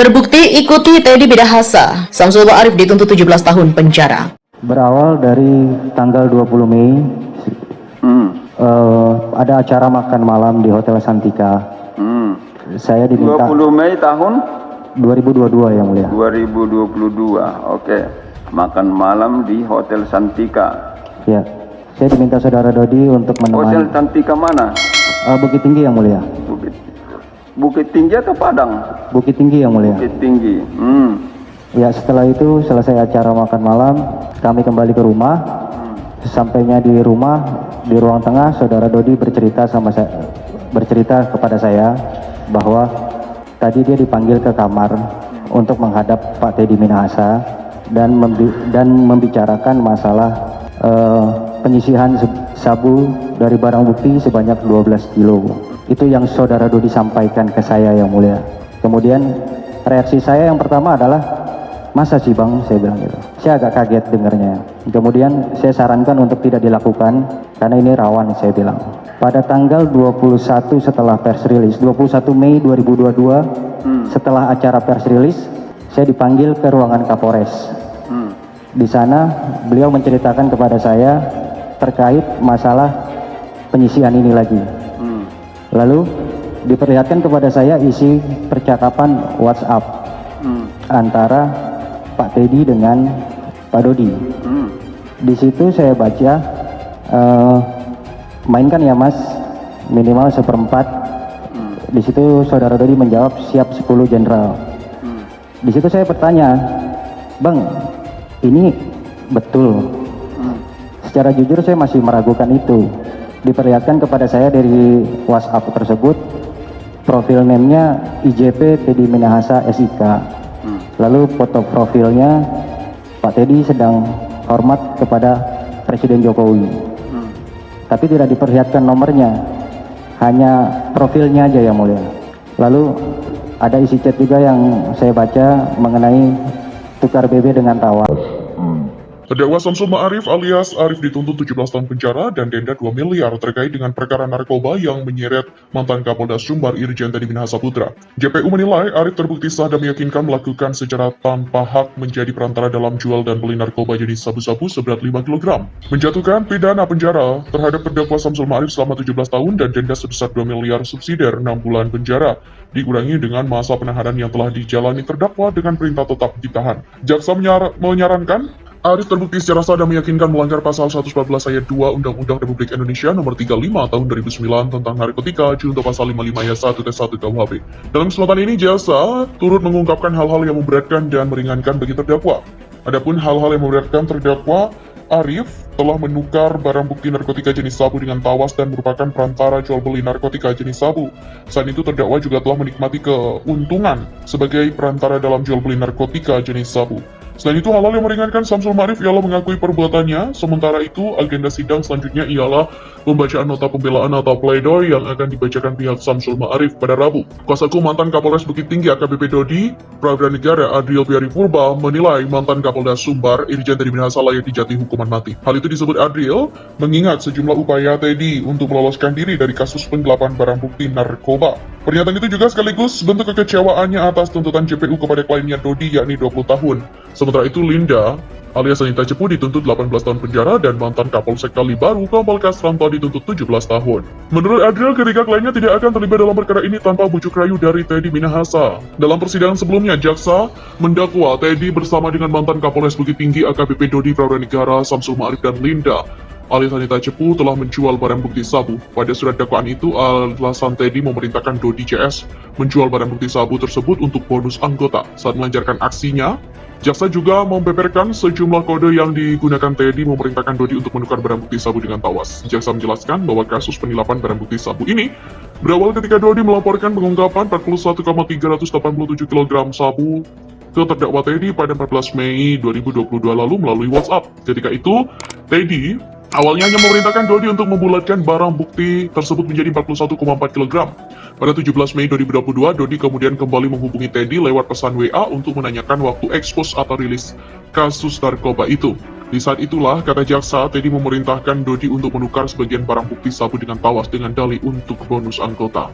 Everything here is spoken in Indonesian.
Terbukti ikuti Teddy Minahasa, Samsul Ma'arif dituntut 17 tahun penjara. Berawal dari tanggal 20 Mei, ada acara makan malam di Hotel Santika. Saya diminta 20 Mei tahun 2022 yang mulia. 2022, oke. Makan malam di Hotel Santika. Ya, saya diminta saudara Dodi untuk menemani. Hotel Santika mana? Bukit Tinggi yang mulia. Bukit Tinggi atau Padang? Bukit Tinggi yang mulia. Bukit Tinggi. Ya, setelah itu selesai acara makan malam, kami kembali ke rumah. Sampainya di rumah, di ruang tengah, saudara Dodi bercerita kepada saya bahwa tadi dia dipanggil ke kamar untuk menghadap Pak Teddy Minahasa dan membicarakan masalah penyisihan sabu dari barang bukti sebanyak 12 kilo. Itu yang saudara Dodi sampaikan ke saya yang mulia. Kemudian reaksi saya yang pertama adalah, masa sih bang, saya bilang gitu. Saya agak kaget dengarnya. Kemudian saya sarankan untuk tidak dilakukan karena ini rawan, saya bilang. Pada tanggal 21 setelah pers release, 21 Mei 2022, setelah acara pers release, saya dipanggil ke ruangan Kapolres. Di sana beliau menceritakan kepada saya terkait masalah penyisihan ini lagi. Lalu diperlihatkan kepada saya isi percakapan WhatsApp antara Pak Teddy dengan Pak Dodi. Di situ saya baca, mainkan ya mas, minimal 1/4. Di situ saudara Dodi menjawab siap 10 jenderal. Di situ saya bertanya, bang, ini betul? Secara jujur saya masih meragukan itu. Diperlihatkan kepada saya dari WhatsApp tersebut, profil name-nya IJP Teddy Minahasa SIK. Lalu foto profilnya Pak Teddy sedang hormat kepada Presiden Jokowi. Tapi tidak diperlihatkan nomornya, hanya profilnya aja yang mulia. Lalu ada isi chat juga yang saya baca mengenai tukar BB dengan tawas. Terdakwa Samsul Ma'arif alias Arif dituntut 17 tahun penjara dan denda 2 miliar terkait dengan perkara narkoba yang menyeret mantan Kapolda Sumbar Irjen Teddy Minahasa Putra. JPU menilai Arif terbukti sah dan meyakinkan melakukan secara tanpa hak menjadi perantara dalam jual dan beli narkoba jenis sabu-sabu seberat 5 kg. Menjatuhkan pidana penjara terhadap terdakwa Samsul Ma'arif selama 17 tahun dan denda sebesar 2 miliar subsidiar 6 bulan penjara, dikurangi dengan masa penahanan yang telah dijalani terdakwa dengan perintah tetap ditahan. Jaksa menyarankan Arif terbukti secara sah dan meyakinkan melanggar pasal 114 ayat 2 Undang-Undang Republik Indonesia nomor 35 tahun 2009 tentang narkotika junto pasal 55 ayat 1 T1 KUHP. Dalam kesempatan ini jaksa turut mengungkapkan hal-hal yang memberatkan dan meringankan bagi terdakwa. Adapun hal-hal yang memberatkan terdakwa, Arif telah menukar barang bukti narkotika jenis sabu dengan tawas dan merupakan perantara jual beli narkotika jenis sabu. Selain itu terdakwa juga telah menikmati keuntungan sebagai perantara dalam jual beli narkotika jenis sabu. Selain itu, hal-hal yang meringankan Samsul Ma'arif ialah mengakui perbuatannya. Sementara itu, agenda sidang selanjutnya ialah pembacaan nota pembelaan atau pledoi yang akan dibacakan pihak Samsul Ma'arif pada Rabu. Kuasa hukum mantan Kapolres Bukit Tinggi AKBP Dodi, Pradranegara Adril Piari Purba menilai mantan Kapolda Sumbar Irjen Teddy Minahasa layak dijatuhi hukuman mati. Hal itu disebut Adril mengingat sejumlah upaya Teddy untuk meloloskan diri dari kasus penggelapan barang bukti narkoba. Pernyataan itu juga sekaligus bentuk kekecewaannya atas tuntutan JPU kepada kliennya Dodi yakni 20 tahun. Sementara itu Linda alias Anita Cepu dituntut 18 tahun penjara dan mantan Kapolsek Kalibaru Kompol Kasranto dituntut 17 tahun. Menurut Adril, ketiga kliennya tidak akan terlibat dalam perkara ini tanpa bujuk rayu dari Teddy Minahasa. Dalam persidangan sebelumnya, jaksa mendakwa Teddy bersama dengan mantan Kapolres Bukit Tinggi AKBP Dodi Pradranegara, Samsul Ma'arif dan Linda alias Anita Cepu telah menjual barang bukti sabu. Pada surat dakwaan itu, alasan Teddy memerintahkan Dodi CS menjual barang bukti sabu tersebut untuk bonus anggota. Saat melancarkan aksinya, jaksa juga membeberkan sejumlah kode yang digunakan Teddy memerintahkan Dodi untuk menukar barang bukti sabu dengan tawas. Jaksa menjelaskan bahwa kasus penilapan barang bukti sabu ini berawal ketika Dodi melaporkan pengungkapan 41,387 kg sabu ke terdakwa Teddy pada 14 Mei 2022 lalu melalui WhatsApp. Ketika itu, Teddy awalnya hanya memerintahkan Dodi untuk membulatkan barang bukti tersebut menjadi 41,4 kg. Pada 17 Mei 2022, Dodi kemudian kembali menghubungi Teddy lewat pesan WA untuk menanyakan waktu ekspos atau rilis kasus narkoba itu. Di saat itulah, kata jaksa, Teddy memerintahkan Dodi untuk menukar sebagian barang bukti sabu dengan tawas dengan dalih untuk bonus anggota.